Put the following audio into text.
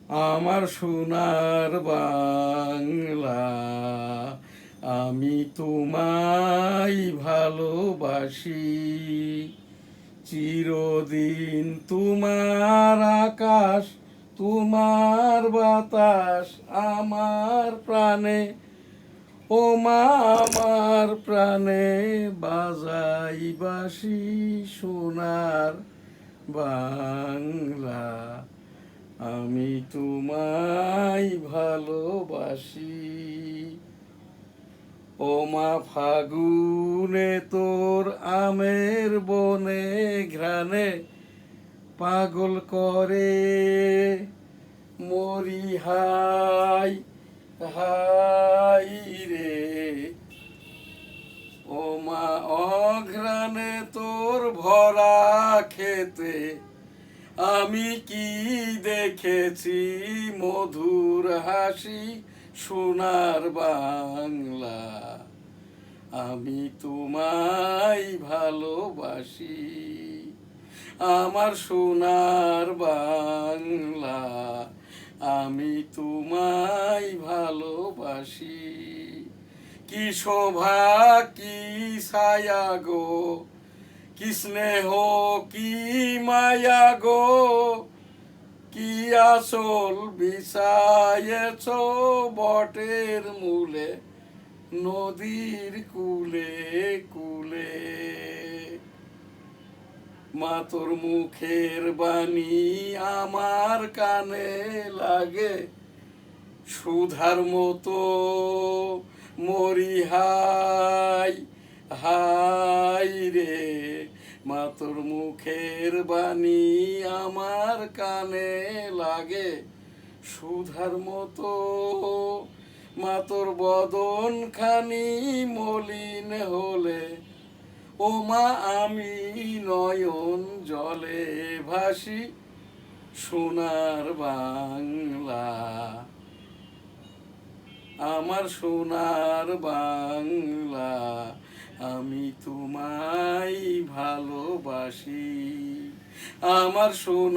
আমার সোনার বাংলা, আমি তোমায় ভালোবাসি। চিরদিন তোমার আকাশ, তোমার বাতাস আমার প্রাণে। ও মা আমার প্রাণে বাজাই বাঁশি সোনার বাংলা, আমি তোমায় ভালোবাসি। ও মা ফাগুনে তোর আমের বনে ঘ্রাণে পাগল করে মরি হাই হাই রে। ও মা অঘ্রাণে তোর ভরা খেতে আমি কি দেখেছি মধুর হাসি সোনার বাংলা, আমি তোমায় ভালোবাসি। আমার সোনার বাংলা, আমি তোমায় ভালোবাসি। কি শোভা কি ছায়া গো, কি স্নেহ কি মায়া গো, কি আসল বিছায়েছ বটের মূলে নদীর কুলে কুলে। মা তোর মুখের বাণী আমার কানে লাগে সুধার মতো মরি হাই হাই রে। মা তোর মুখের বাণী আমার কানে লাগে সুধার মতো। মা তোর বদন খানি মলিন হলে ও মা আমি নয়ন জলে ভাসি সোনার বাংলা, আমার সোনার বাংলা, আমি তোমায় ভালোবাসি। আমার সোনা